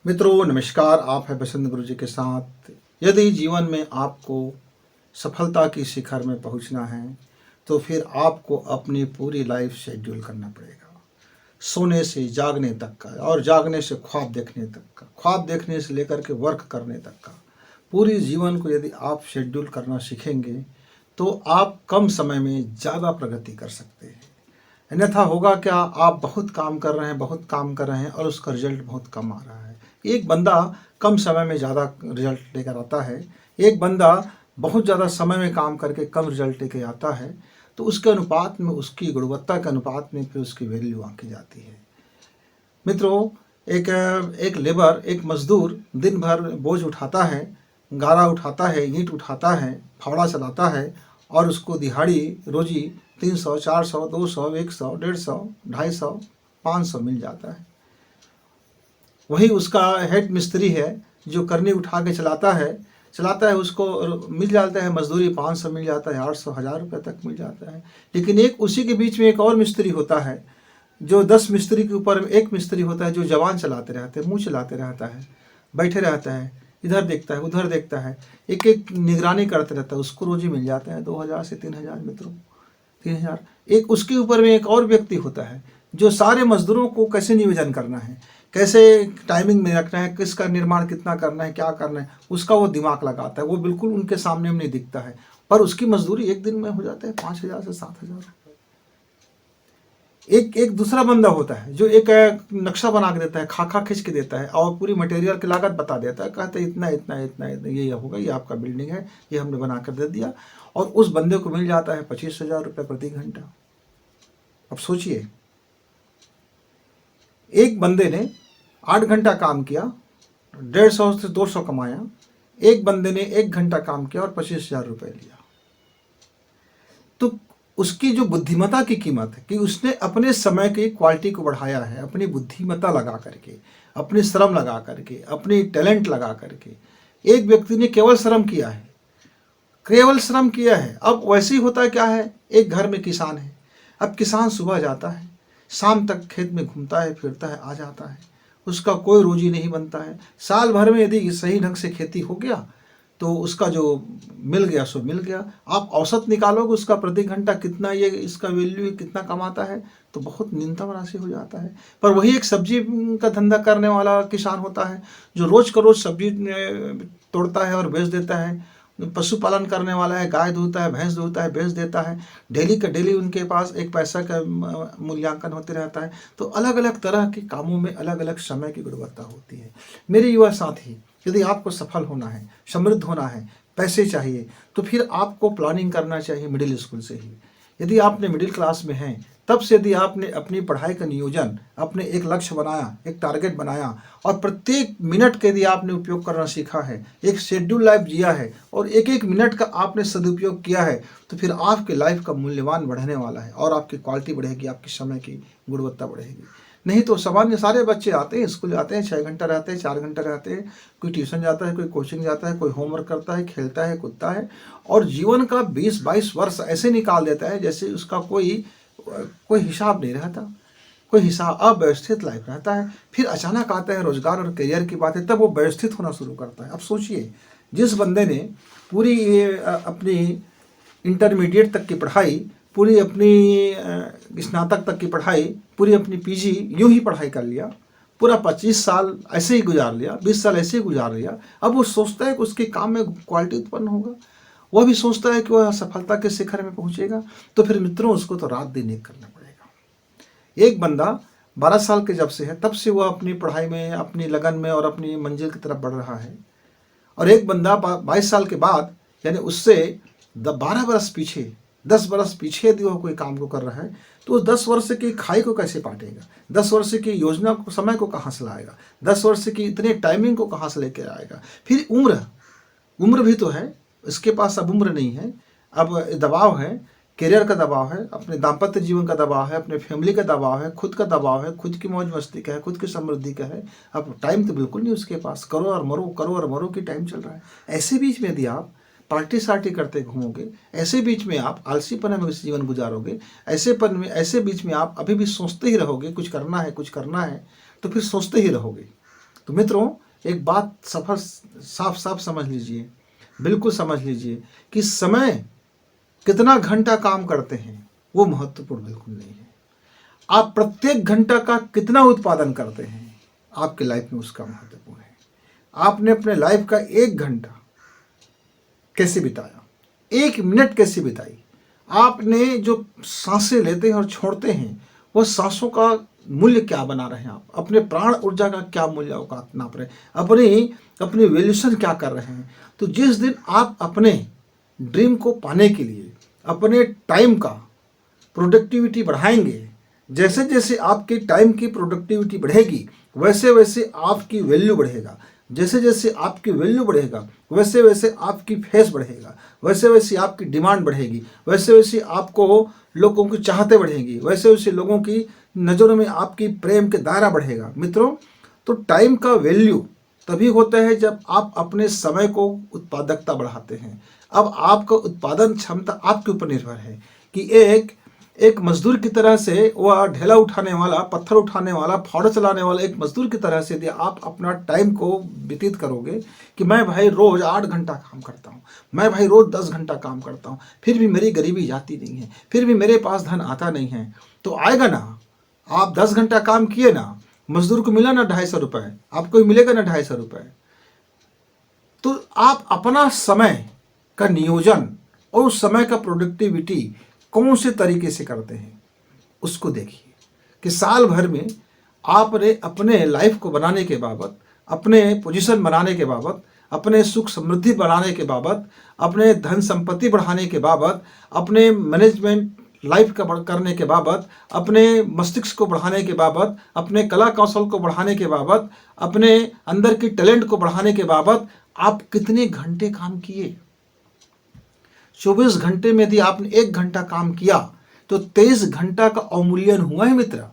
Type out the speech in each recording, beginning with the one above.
मित्रों नमस्कार, आप हैं बसंत गुरु जी के साथ। यदि जीवन में आपको सफलता की शिखर में पहुंचना है तो फिर आपको अपनी पूरी लाइफ शेड्यूल करना पड़ेगा। सोने से जागने तक का और जागने से ख्वाब देखने तक का, ख्वाब देखने से लेकर के वर्क करने तक का पूरी जीवन को यदि आप शेड्यूल करना सीखेंगे तो आप कम समय में ज़्यादा प्रगति कर सकते हैं। अन्यथा होगा क्या, आप बहुत काम कर रहे हैं, बहुत काम कर रहे हैं और उसका रिजल्ट बहुत कम आ रहा है। एक बंदा कम समय में ज़्यादा रिजल्ट लेकर आता है, एक बंदा बहुत ज़्यादा समय में काम करके कम रिजल्ट लेकर आता है, तो उसके अनुपात में, उसकी गुणवत्ता के अनुपात में फिर उसकी वैल्यू आंकी जाती है। मित्रों, एक लेबर, एक मजदूर दिन भर बोझ उठाता है, गारा उठाता है, ईंट उठाता है, फावड़ा चलाता है और उसको दिहाड़ी रोजी 300, 400, 200, 100, 150, 250, 500 मिल जाता है। वही उसका हेड मिस्त्री है जो करनी उठा के चलाता है, उसको मिल जाता है मजदूरी 500 मिल जाता है, 800, 1000 रुपये तक मिल जाता है। लेकिन एक उसी के बीच में एक और मिस्त्री होता है जो 10 मिस्त्री के ऊपर एक मिस्त्री होता है जो जवान चलाते रहते हैं, मुँह चलाते रहता है, बैठे रहता है, इधर देखता है उधर देखता है, एक एक निगरानी करते रहता है। उसको रोजी मिल जाता है 2000 से 3000 मित्रों, 3000। एक उसके ऊपर में एक और व्यक्ति होता है जो सारे मजदूरों को कैसे नियोजन करना है, कैसे टाइमिंग में रखना है, किसका निर्माण कितना करना है, क्या करना है, उसका वो दिमाग लगाता है। वो बिल्कुल उनके सामने में नहीं दिखता है, पर उसकी मजदूरी एक दिन में हो जाता है 5000 से 7000। एक दूसरा बंदा होता है जो एक नक्शा बना के देता है, खाका खींच के देता है और पूरी मटेरियल की लागत बता देता है, कहते हैं इतना इतना इतना इतना ये होगा, ये आपका बिल्डिंग है, ये हमने बना कर दे दिया। और उस बंदे को मिल जाता है 25,000 रुपये प्रति घंटा। अब सोचिए, एक बंदे ने 8 घंटा काम किया, 150 से 200 कमाया। एक बंदे ने 1 घंटा काम किया और 25,000 रुपये लिया। तो उसकी जो बुद्धिमत्ता की कीमत है कि उसने अपने समय की क्वालिटी को बढ़ाया है, अपनी बुद्धिमत्ता लगा करके, अपनी श्रम लगा करके, अपनी टैलेंट लगा करके। एक व्यक्ति ने केवल श्रम किया है, केवल श्रम किया है। अब वैसे ही होता है क्या है, एक घर में किसान है। अब किसान सुबह जाता है, शाम तक खेत में घूमता है, फिरता है, आ जाता है, उसका कोई रोजी नहीं बनता है। साल भर में यदि सही ढंग से खेती हो गया तो उसका जो मिल गया सो मिल गया। आप औसत निकालोगे उसका प्रति घंटा कितना, ये इसका वैल्यू कितना कमाता है, तो बहुत न्यूनतम राशि हो जाता है। पर वही एक सब्जी का धंधा करने वाला किसान होता है जो रोज का रोज सब्जी तोड़ता है और बेच देता है। पशुपालन करने वाला है, गाय दूधता है, भैंस दूधता है, बेच देता है। डेली का डेली उनके पास एक पैसा का मूल्यांकन होते रहता है। तो अलग अलग तरह के कामों में अलग अलग समय की गुणवत्ता होती है। मेरे युवा साथी, यदि आपको सफल होना है, समृद्ध होना है, पैसे चाहिए, तो फिर आपको प्लानिंग करना चाहिए मिडिल स्कूल से ही। यदि आपने मिडिल क्लास में हैं तब से यदि आपने अपनी पढ़ाई का नियोजन, अपने एक लक्ष्य बनाया, एक टारगेट बनाया और प्रत्येक मिनट के यदि आपने उपयोग करना सीखा है, एक शेड्यूल लाइफ जिया है और एक एक मिनट का आपने सदुपयोग किया है, तो फिर आपके लाइफ का मूल्यवान बढ़ने वाला है और आपकी क्वालिटी बढ़ेगी, आपकी समय की गुणवत्ता बढ़ेगी। नहीं तो सामान्य सारे बच्चे आते हैं, स्कूल जाते हैं, 6 घंटा रहते हैं, 4 घंटा रहते हैं, कोई ट्यूशन जाता है, कोई कोचिंग जाता है, कोई होमवर्क करता है, खेलता है, कूदता है और जीवन का 20-22 वर्ष ऐसे निकाल देता है जैसे उसका कोई हिसाब नहीं रहता, कोई हिसाब, अव्यवस्थित लाइफ रहता है। फिर अचानक आता है रोजगार और करियर की बात है, तब वो व्यवस्थित होना शुरू करता है। अब सोचिए, जिस बंदे ने पूरी अपनी इंटरमीडिएट तक की पढ़ाई, पूरी अपनी स्नातक तक की पढ़ाई, पूरी अपनी पीजी यूं ही पढ़ाई कर लिया, पूरा 25 साल ऐसे ही गुजार लिया, 20 साल ऐसे ही गुजार लिया। अब वो सोचता है कि उसके काम में क्वालिटी उत्पन्न होगा, वह भी सोचता है कि वह सफलता के शिखर में पहुंचेगा। तो फिर मित्रों, उसको तो रात दिन एक करना पड़ेगा। एक बंदा 12 साल के जब से है तब से वह अपनी पढ़ाई में, अपनी लगन में और अपनी मंजिल की तरफ बढ़ रहा है, और एक बंदा 22 साल के बाद, यानी उससे 12 वर्ष पीछे, 10 वर्ष पीछे यदि वह कोई काम को कर रहा है, तो उस 10 वर्ष की खाई को कैसे पाटेगा, 10 वर्ष की योजना को, समय को कहाँ से लाएगा, 10 वर्ष की इतने टाइमिंग को कहाँ से लेके आएगा। फिर उम्र भी तो है, इसके पास अब उम्र नहीं है, अब दबाव है, करियर का दबाव है, अपने दाम्पत्य जीवन का दबाव है, अपने फैमिली का दबाव है, खुद का दबाव है, खुद की मौज मस्ती का है, खुद की समृद्धि का है। अब टाइम तो बिल्कुल नहीं उसके पास, करो और मरो की टाइम चल रहा है। ऐसे बीच में यदि आप पार्टी सार्टी करते घूमोगे, ऐसे बीच में आप आलसीपन में जीवन गुजारोगे, ऐसे बीच में आप अभी भी सोचते ही रहोगे कुछ करना है, कुछ करना है, तो फिर सोचते ही रहोगे, तो मित्रों, एक बात साफ साफ समझ लीजिए, बिल्कुल समझ लीजिए कि समय कितना घंटा काम करते हैं वो महत्वपूर्ण बिल्कुल नहीं है। आप प्रत्येक घंटा का कितना उत्पादन करते हैं आपके लाइफ में उसका महत्वपूर्ण है। आपने अपने लाइफ का 1 घंटा कैसे बिताया, 1 मिनट कैसे बिताई, आपने जो सांसें लेते हैं और छोड़ते हैं वह सांसों का मूल्य क्या बना रहे हैं, आप अपने प्राण ऊर्जा का क्या मूल्य नाप रहे हैं, अपनी अपनी वैल्यूशन क्या कर रहे हैं। तो जिस दिन आप अपने ड्रीम को पाने के लिए अपने टाइम का प्रोडक्टिविटी बढ़ाएंगे, जैसे जैसे आपके टाइम की प्रोडक्टिविटी बढ़ेगी वैसे वैसे आपकी वैल्यू बढ़ेगा, जैसे जैसे आपकी वैल्यू बढ़ेगा वैसे वैसे आपकी फेस बढ़ेगा, वैसे वैसे आपकी डिमांड बढ़ेगी, वैसे वैसे आपको लोगों की चाहते बढ़ेगी, वैसे वैसे लोगों की नज़रों में आपकी प्रेम के दायरा बढ़ेगा। मित्रों, तो टाइम का वैल्यू तभी होता है जब आप अपने समय को उत्पादकता बढ़ाते हैं। अब आपका उत्पादन क्षमता आपके ऊपर निर्भर है कि एक मजदूर की तरह से, वह ढेला उठाने वाला, पत्थर उठाने वाला, फावड़ा चलाने वाला एक मजदूर की तरह से यदि आप अपना टाइम को व्यतीत करोगे कि मैं भाई रोज़ 8 घंटा काम करता हूँ, मैं भाई रोज़ 10 घंटा काम करता हूँ, फिर भी मेरी गरीबी जाती नहीं है, फिर भी मेरे पास धन आता नहीं है, तो आएगा ना। आप 10 घंटा काम किए ना, मजदूर को मिला ना 250 रुपये, आपको भी मिलेगा ना 250 रुपये। तो आप अपना समय का नियोजन और उस समय का प्रोडक्टिविटी कौन से तरीके से करते हैं उसको देखिए कि साल भर में आपने अपने लाइफ को बनाने के बाबत, अपने पोजीशन बनाने के बाबत, अपने सुख समृद्धि बढ़ाने के बाबत, अपने धन संपत्ति बढ़ाने के बाबत, अपने मैनेजमेंट लाइफ का करने के बाबत, अपने मस्तिष्क को बढ़ाने के बाबत, अपने कला कौशल को बढ़ाने के बाबत, अपने अंदर की टैलेंट को बढ़ाने के बाबत आप कितने घंटे काम किए। 24 घंटे में यदि आपने 1 घंटा काम किया तो 23 घंटा का अवमूल्यन हुआ है मित्र।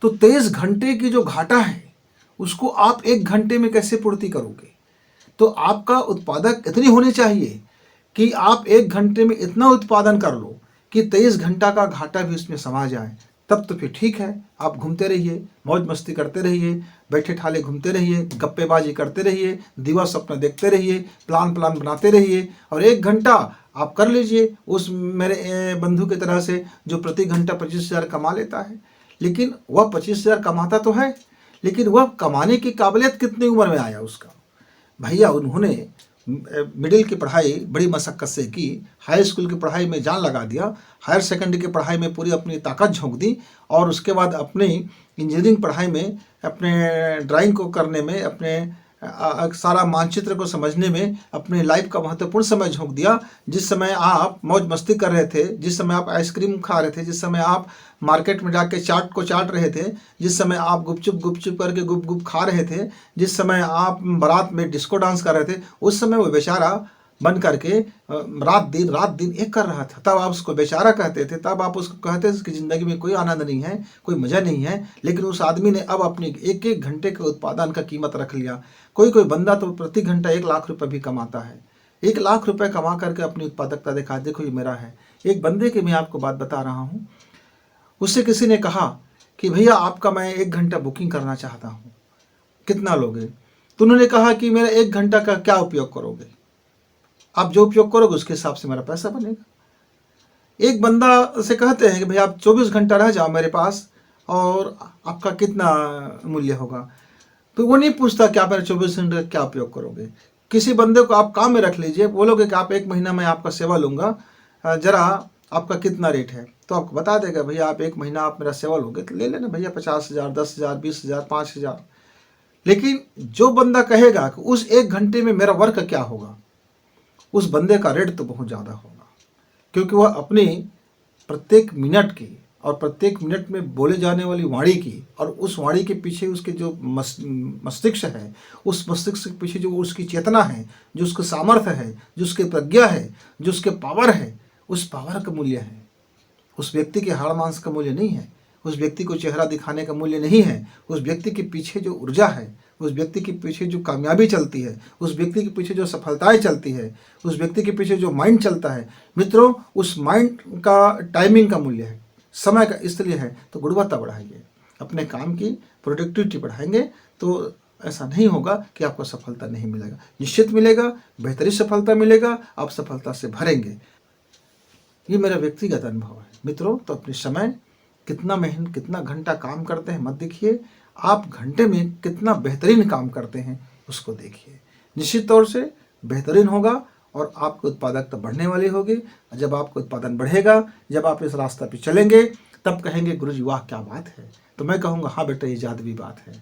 तो 23 घंटे की जो घाटा है उसको आप 1 घंटे में कैसे पूर्ति करोगे। तो आपका उत्पादक इतनी होनी चाहिए कि आप 1 घंटे में इतना उत्पादन कर लो कि 23 घंटा का घाटा भी उसमें समा जाए। तब तो फिर ठीक है, आप घूमते रहिए, मौज मस्ती करते रहिए, बैठे ठाले घूमते रहिए, गप्पेबाजी करते रहिए, दिवा सपना देखते रहिए, प्लान बनाते रहिए, और 1 घंटा आप कर लीजिए उस मेरे बंधु की तरह से जो प्रति घंटा 25,000 कमा लेता है। लेकिन वह 25,000 कमाता तो है, लेकिन वह कमाने की काबिलियत कितनी उम्र में आया उसका। भैया उन्होंने मिडिल की पढ़ाई बड़ी मशक्क़त से की, हाई स्कूल की पढ़ाई में जान लगा दिया, हायर सेकेंडरी की पढ़ाई में पूरी अपनी ताकत झोंक दी, और उसके बाद अपनी इंजीनियरिंग पढ़ाई में, अपने ड्राइंग को करने में, अपने सारा मानचित्र को समझने में अपने लाइफ का महत्वपूर्ण समय झोंक दिया। जिस समय आप मौज मस्ती कर रहे थे, जिस समय आप आइसक्रीम खा रहे थे, जिस समय आप मार्केट में जाके चाट को चाट रहे थे, जिस समय आप गुपचुप करके गुप गुप खा रहे थे, जिस समय आप बारात में डिस्को डांस कर रहे थे, उस समय वो बेचारा बन करके रात दिन एक कर रहा था। तब आप उसको बेचारा कहते थे, तब आप उसको कहते थे कि ज़िंदगी में कोई आनंद नहीं है, कोई मज़ा नहीं है। लेकिन उस आदमी ने अब अपने 1-1 घंटे के उत्पादन का कीमत रख लिया। कोई बंदा तो प्रति घंटा 1 लाख रुपये भी कमाता है। 1 लाख रुपये कमा करके अपनी उत्पादकता दिखा, देखो ये मेरा है। एक बंदे की मैं आपको बात बता रहा हूँ, उससे किसी ने कहा कि भैया आपका मैं 1 घंटा बुकिंग करना चाहता हूँ, कितना लोगे। तो उन्होंने कहा कि मेरा 1 घंटा का क्या उपयोग करोगे, आप जो उपयोग करोगे उसके हिसाब से मेरा पैसा बनेगा। एक बंदा से कहते हैं कि भैया आप 24 घंटा रह जाओ मेरे पास और आपका कितना मूल्य होगा। तो वो नहीं पूछता कि आप मेरे 24 घंटे क्या उपयोग करोगे। किसी बंदे को आप काम में रख लीजिए, बोलोगे कि आप 1 महीना में आपका सेवा लूँगा, जरा आपका कितना रेट है, तो आपको बता देगा भैया आप 1 महीना आप मेरा सेवा लोगे तो ले लेना भैया 50,000, 10,000, 20,000, 5,000। लेकिन जो बंदा कहेगा कि उस 1 घंटे में मेरा वर्क क्या होगा, उस बंदे का रेट तो बहुत ज़्यादा होगा, क्योंकि वह अपनी प्रत्येक मिनट की और प्रत्येक मिनट में बोले जाने वाली वाणी की और उस वाणी के पीछे उसके जो मस्तिष्क है, उस मस्तिष्क के पीछे जो उसकी चेतना है, जो उसका सामर्थ्य है, जो उसकी प्रज्ञा है, जो उसके पावर है, उस पावर का मूल्य है। उस व्यक्ति के हाड़ मांस का मूल्य नहीं है, उस व्यक्ति को चेहरा दिखाने का मूल्य नहीं है। उस व्यक्ति के पीछे जो ऊर्जा है, उस व्यक्ति के पीछे जो कामयाबी चलती है, उस व्यक्ति के पीछे जो सफलताएं चलती है, उस व्यक्ति के पीछे जो माइंड चलता है, मित्रों उस माइंड का टाइमिंग का मूल्य है, समय का। इसलिए है तो गुणवत्ता बढ़ाइए, अपने काम की प्रोडक्टिविटी बढ़ाएंगे तो ऐसा नहीं होगा कि आपको सफलता नहीं मिलेगा, निश्चित मिलेगा, बेहतरीन सफलता मिलेगा, आप सफलता से भरेंगे। ये मेरा व्यक्तिगत अनुभव है मित्रों। तो अपने समय कितना घंटा काम करते हैं मत देखिए, आप घंटे में कितना बेहतरीन काम करते हैं उसको देखिए। निश्चित तौर से बेहतरीन होगा और आपकी उत्पादकता बढ़ने वाली होगी। जब आपका उत्पादन बढ़ेगा, जब आप इस रास्ते पे चलेंगे, तब कहेंगे गुरुजी वाह क्या बात है। तो मैं कहूँगा हाँ बेटा ये जादुई बात है।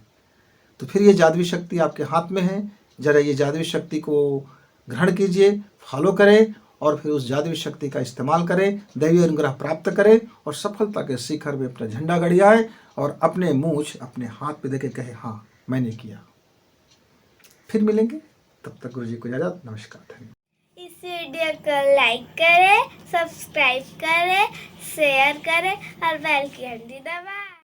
तो फिर ये जादुई शक्ति आपके हाथ में है, जरा ये जादुई शक्ति को ग्रहण कीजिए, फॉलो करें और फिर उस जादुई शक्ति का इस्तेमाल करें, दैवीय अनुग्रह प्राप्त करें और सफलता के शिखर में अपना झंडा गड़ियाए और अपने मूंछ अपने हाथ पे देके कहे हाँ मैंने किया। फिर मिलेंगे, तब तक गुरुजी को इजाजत, नमस्कार, धन्यवाद। इस वीडियो को लाइक करें, सब्सक्राइब करें, शेयर करें और बेल की घंटी दबाएं।